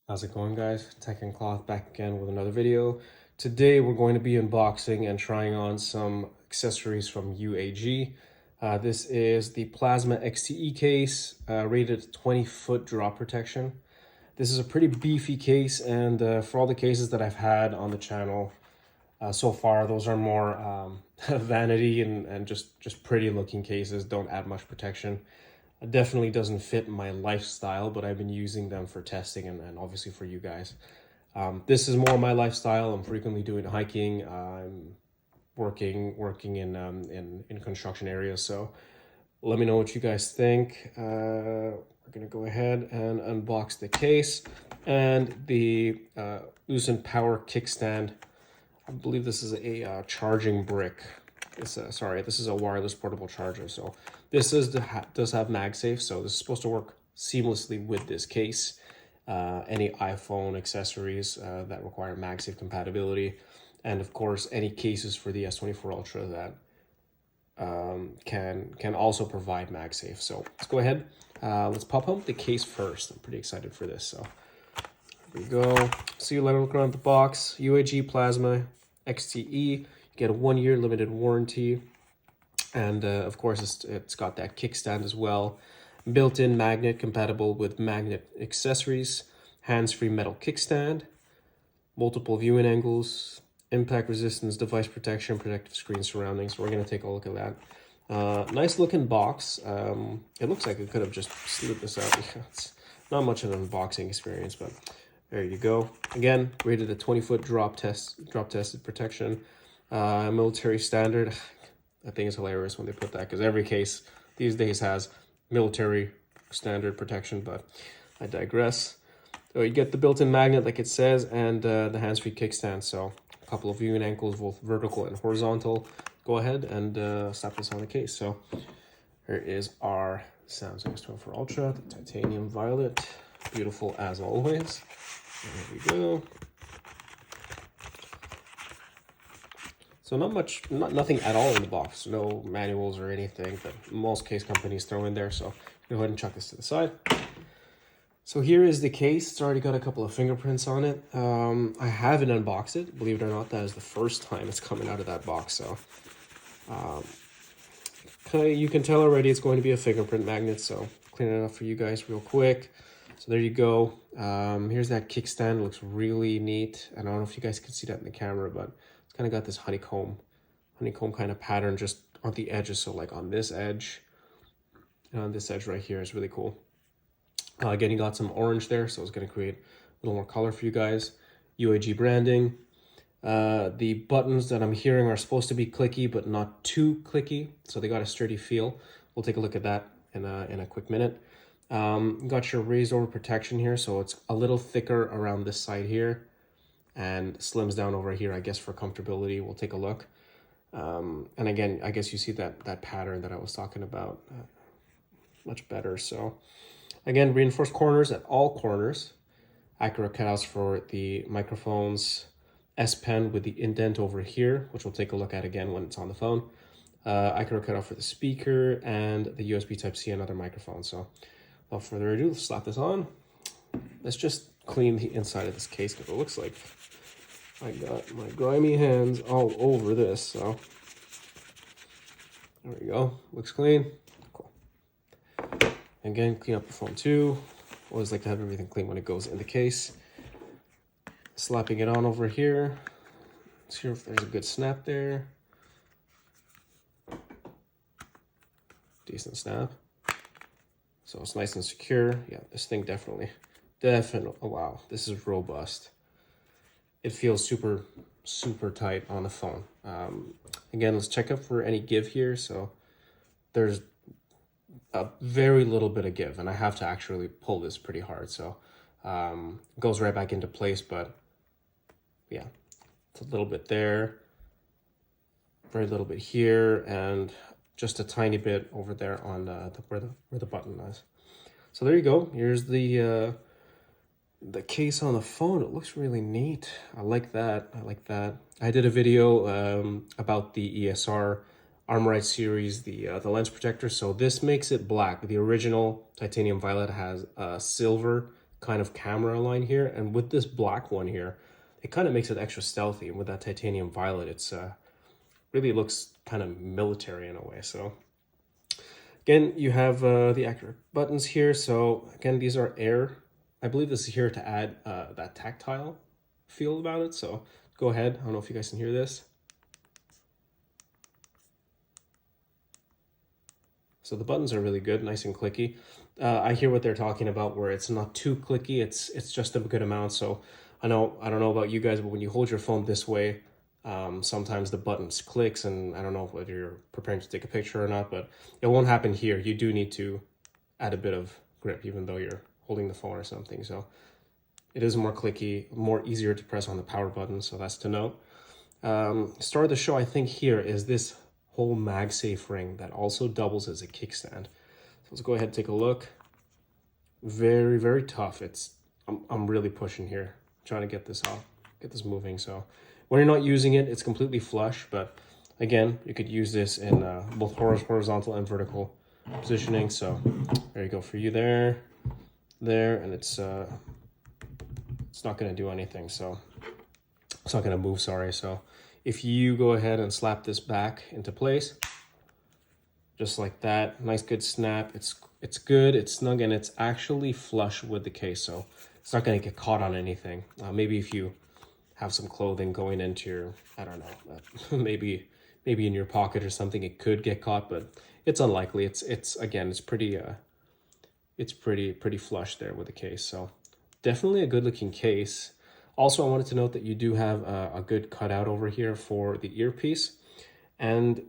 How's it going, guys? Tech and Cloth back again with another video. Today we're going to be unboxing and trying on some accessories from UAG. This is the Plasma XTE case, rated 20-foot drop protection. This is a pretty beefy case, and for all the cases that I've had on the channel so far, those are more vanity and just pretty looking cases, don't add much protection. It definitely doesn't fit my lifestyle, but I've been using them for testing and obviously for you guys. This is more my lifestyle. I'm frequently doing hiking. I'm working in construction areas. So let me know what you guys think. We're gonna go ahead and unbox the case and the Lucent Power Kickstand. I believe this is a charging brick. This is a wireless portable charger. So this does have MagSafe, so this is supposed to work seamlessly with this case. Any iPhone accessories that require MagSafe compatibility, and of course any cases for the S24 Ultra that can also provide MagSafe. So let's go ahead. Let's pop up the case first. I'm pretty excited for this. So here we go. See you later. Look around the box. UAG Plasma XTE. You get a 1-year limited warranty. And of course, it's got that kickstand as well. Built-in magnet compatible with magnet accessories. Hands-free metal kickstand. Multiple viewing angles. Impact resistance, device protection, protective screen surroundings. We're going to take a look at that. Nice looking box. It looks like I could have just slid this out. It's not much of an unboxing experience, but there you go. Again, rated a 20-foot drop tested protection. Military standard. I think it's hilarious when they put that, because every case these days has military standard protection, but I digress. So you get the built-in magnet like it says, and the hands-free kickstand. So a couple of viewing angles, both vertical and horizontal. Go ahead and slap this on the case. So here is our Samsung S24 Ultra, the titanium violet. Beautiful as always. There we go. So nothing at all in the box. No manuals or anything that most case companies throw in there. So go ahead and chuck this to the side. So here is the case. It's already got a couple of fingerprints on it. I haven't unboxed it. Believe it or not, that is the first time it's coming out of that box. So you can tell already it's going to be a fingerprint magnet. So clean it up for you guys real quick. So there you go. Here's that kickstand. It looks really neat. I don't know if you guys can see that in the camera, but it's kind of got this honeycomb kind of pattern just on the edges. So like on this edge and on this edge right here is really cool. Again, you got some orange there, so it's going to create a little more color for you guys. UAG branding. The buttons that I'm hearing are supposed to be clicky, but not too clicky, so they got a sturdy feel. We'll take a look at that in a quick minute. Got your raised over protection here, so it's a little thicker around this side here and slims down over here, I guess, for comfortability. We'll take a look. And again, I guess you see that pattern that I was talking about much better. So again, reinforced corners at all corners. Accurate cutouts for the microphones. S Pen with the indent over here, which we'll take a look at again when it's on the phone. Accurate cutout for the speaker and the USB Type-C and other microphones. So without further ado, let's slap this on. Let's just clean the inside of this case, because it looks like I got my grimy hands all over this. So there we go. Looks clean. Cool. Again, clean up the phone too. Always like to have everything clean when it goes in the case. Slapping it on over here. Let's see if there's a good snap there. Decent snap. So it's nice and secure. Yeah, this thing definitely. Oh wow, this is robust. It feels super tight on the phone. Again, let's check up for any give here. So there's a very little bit of give, and I have to actually pull this pretty hard. So it goes right back into place, but yeah, it's a little bit there, very little bit here, and just a tiny bit over there on where the button is. So there you go. Here's the case on the phone. It looks really neat. I like that. I did a video about the ESR Armorite series, the lens protector. So this makes it black. The original titanium violet has a silver kind of camera line here, and with this black one here, it kind of makes it extra stealthy. And with that titanium violet, it's really looks kind of military in a way. So again, you have the accurate buttons here. So again, these are air. I believe this is here to add that tactile feel about it. So go ahead. I don't know if you guys can hear this. So the buttons are really good, nice and clicky. I hear what they're talking about where it's not too clicky, it's just a good amount. So I don't know about you guys, but when you hold your phone this way, sometimes the buttons clicks, and I don't know whether you're preparing to take a picture or not, but it won't happen here. You do need to add a bit of grip even though you're holding the phone or something. So it is more clicky, more easier to press on the power button, so that's to note. Star of the show, I think, here is this whole MagSafe ring that also doubles as a kickstand. So let's go ahead and take a look. Very, very tough. I'm really pushing here, trying to get this off, get this moving. So when you're not using it, it's completely flush, but again, you could use this in both horizontal and vertical positioning. So there you go for you there, and it's not going to do anything. So it's not going to move, sorry. So if you go ahead and slap this back into place, just like that, nice good snap. It's good, it's snug, and it's actually flush with the case, so it's not going to get caught on anything. Maybe if you have some clothing going into your, I don't know, maybe in your pocket or something, it could get caught, but it's unlikely. It's again, it's pretty flush there with the case. So definitely a good looking case. Also, I wanted to note that you do have a good cutout over here for the earpiece, and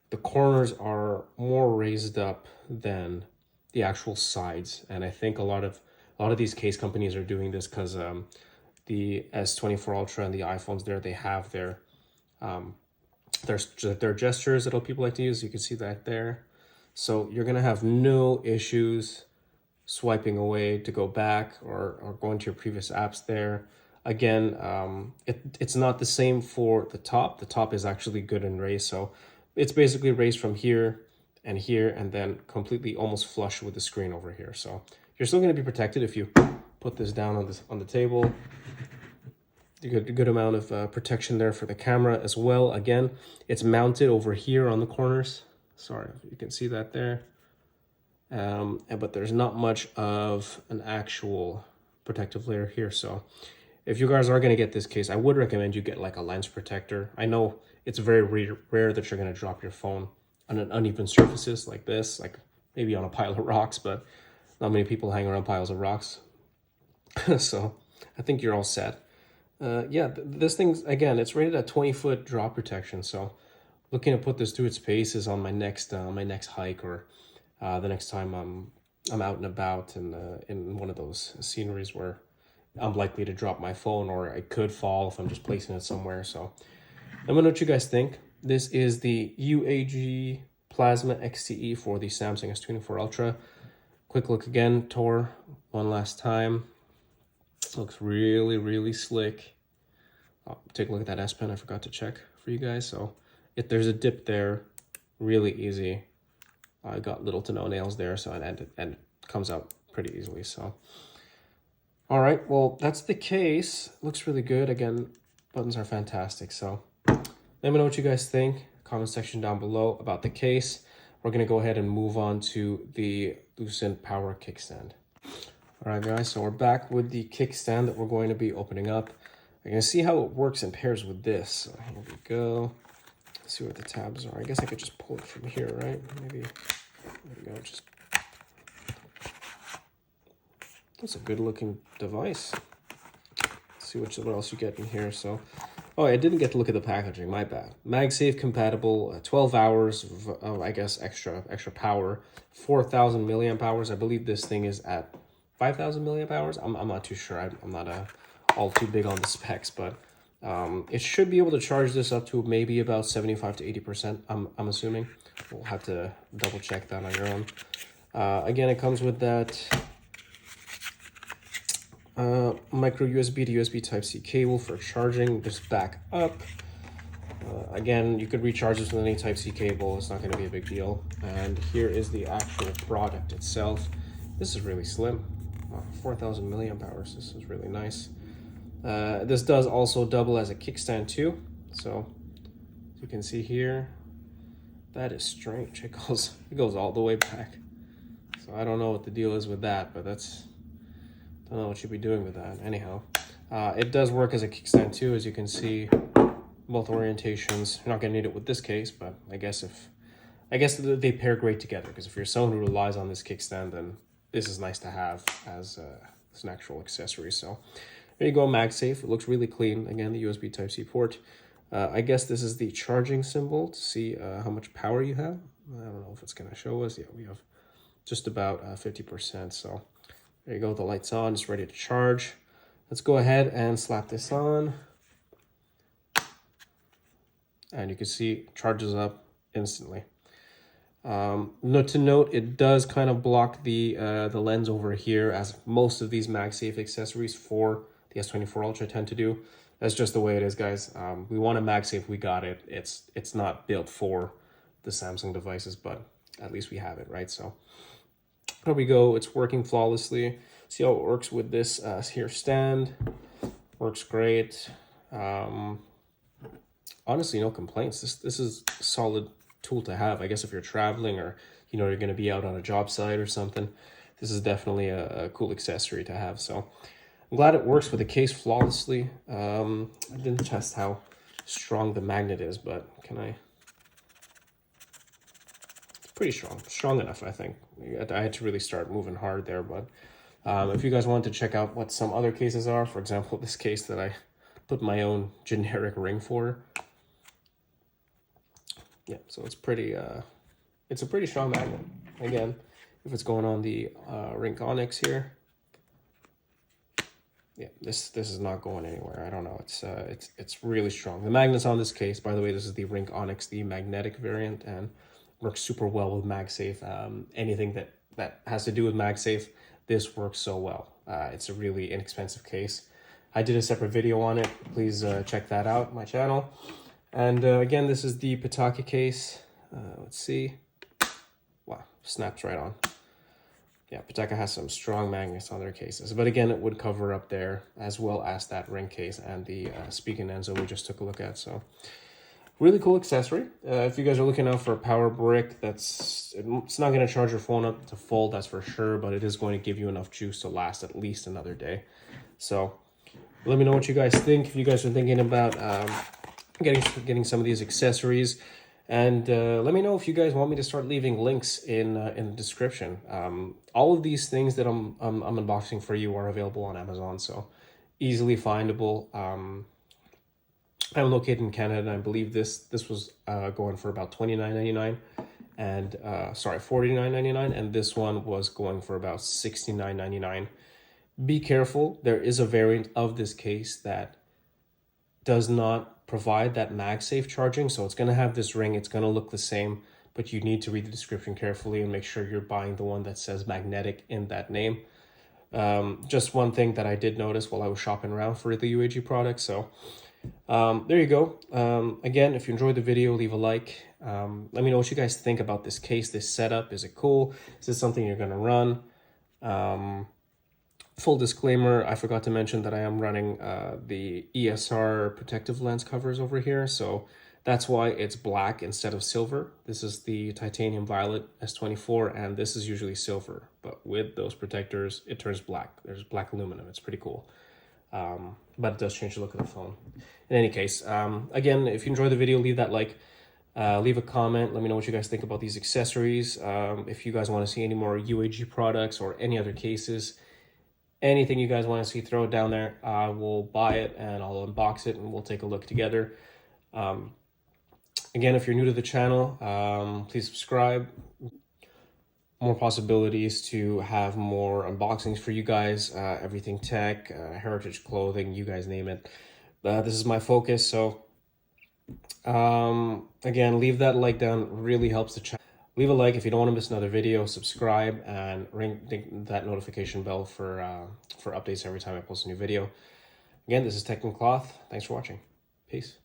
the corners are more raised up than the actual sides. And I think a lot of these case companies are doing this because the S24 Ultra and the iPhones there, they have their gestures that people like to use. You can see that there. So you're gonna have no issues swiping away to go back or going to your previous apps there. Again, it's not the same for the top. The top is actually good and raised. So it's basically raised from here, and then completely almost flush with the screen over here. So you're still going to be protected if you put this down on the table. You get a good amount of protection there for the camera as well. Again, it's mounted over here on the corners. Sorry, you can see that there. But there's not much of an actual protective layer here. So if you guys are going to get this case, I would recommend you get like a lens protector. I know it's very rare that you're going to drop your phone on an uneven surfaces like this, like maybe on a pile of rocks, but not many people hang around piles of rocks. So I think you're all set. Yeah, this thing's, again, it's rated at 20-foot drop protection. So looking to put this through its paces on my next hike, or the next time I'm out and about in one of those sceneries where I'm likely to drop my phone, or I could fall if I'm just placing it somewhere. So let me know what you guys think. This is the UAG Plasma XTE for the Samsung S24 Ultra. Quick look again, Tor, one last time. Looks really, really slick. Take a look at that S Pen. I forgot to check for you guys. So if there's a dip there, really easy. I got little to no nails there, so and it comes out pretty easily. So all right, well, that's the case. Looks really good. Again, buttons are fantastic. So let me know what you guys think. Comment section down below about the case. We're going to go ahead and move on to the Lucent Power Kickstand. All right, guys, so we're back with the kickstand that we're going to be opening up. You're going to see how it works and pairs with this. So here we go. Let's see what the tabs are. I guess I could just pull it from here, right? Maybe, there we go. Just, that's a good looking device. Let's see what else you get in here. So, oh, I didn't get to look at the packaging, my bad. MagSafe compatible, 12 hours of I guess, extra power, 4,000 milliamp hours. I believe this thing is at 5,000 milliamp hours. I'm not too sure. I'm not all too big on the specs, but it should be able to charge this up to maybe about 75 to 80%. I'm assuming. We'll have to double check that on your own. Again, it comes with that micro USB to USB Type-C cable for charging. Just back up. Again, you could recharge this with any Type-C cable. It's not going to be a big deal. And here is the actual product itself. This is really slim. Wow, 4,000 milliamp hours. This is really nice. This does also double as a kickstand too. So as you can see here, that is strange. It goes all the way back. So I don't know what the deal is with that, but don't know what you'd be doing with that. Anyhow, it does work as a kickstand too, as you can see, both orientations. You're not gonna need it with this case, but I guess they pair great together, because if you're someone who relies on this kickstand, then this is nice to have as an actual accessory. So there you go, MagSafe. It looks really clean. Again, the USB Type-C port. I guess this is the charging symbol to see how much power you have. I don't know if it's going to show us. Yeah, we have just about 50%. So there you go. The light's on. It's ready to charge. Let's go ahead and slap this on. And you can see it charges up instantly. Note to note, it does kind of block the lens over here, as most of these MagSafe accessories for the S24 Ultra tend to do. That's just the way it is, guys. We want a MagSafe, we got it. It's not built for the Samsung devices, but at least we have it, right? So there we go. It's working flawlessly. See how it works with this here stand. Works great. Honestly, no complaints. This is a solid tool to have. I guess if you're traveling, or you're going to be out on a job site or something, this is definitely a cool accessory to have. So I'm glad it works with the case flawlessly. I didn't test how strong the magnet is, but it's pretty strong enough, I think. I had to really start moving hard there, but if you guys wanted to check out what some other cases are, for example, this case that I put my own generic ring for. Yeah, so it's a pretty strong magnet. Again, if it's going on the Ring Onyx here, yeah, this is not going anywhere. I don't know. It's really strong. The magnets on this case, by the way, this is the Ring Onyx, the magnetic variant, and works super well with MagSafe. Anything that has to do with MagSafe, this works so well. It's a really inexpensive case. I did a separate video on it. Please check that out, my channel. And again, this is the Pitaka case. Let's see. Wow, snaps right on. Yeah, Pitaka has some strong magnets on their cases. But again, it would cover up there, as well as that ring case and the speaking Enzo we just took a look at. So really cool accessory. If you guys are looking out for a power brick, it's not going to charge your phone up to full, that's for sure, but it is going to give you enough juice to last at least another day. So let me know what you guys think. If you guys are thinking about getting some of these accessories, and let me know if you guys want me to start leaving links in the description. All of these things that I'm unboxing for you are available on Amazon, so easily findable. I'm located in Canada, and I believe this was going for about $29.99, and sorry, $49.99, and this one was going for about $69.99. Be careful. There is a variant of this case that does not provide that MagSafe charging, so it's going to have this ring. It's going to look the same, but you need to read the description carefully and make sure you're buying the one that says magnetic in that name. Just one thing that I did notice while I was shopping around for the UAG products. So there you go. Again, if you enjoyed the video, leave a like. Let me know what you guys think about this case, this setup. Is it cool? Is this something you're going to run? Full disclaimer, I forgot to mention that I am running the ESR protective lens covers over here, so that's why it's black instead of silver. This is the titanium violet S24, and this is usually silver, but with those protectors, it turns black. There's black aluminum. It's pretty cool, but it does change the look of the phone. In any case, again, if you enjoyed the video, leave that like. Leave a comment. Let me know what you guys think about these accessories. If you guys want to see any more UAG products or any other cases, anything you guys want to see, throw it down there. I will buy it and I'll unbox it and we'll take a look together. Again, if you're new to the channel, please subscribe. More possibilities to have more unboxings for you guys. Everything tech, heritage clothing, you guys name it. This is my focus. So again, leave that like down. Really helps the channel. Leave a like if you don't want to miss another video, subscribe, and ring that notification bell for updates every time I post a new video. Again, this is Tech and Cloth. Thanks for watching. Peace.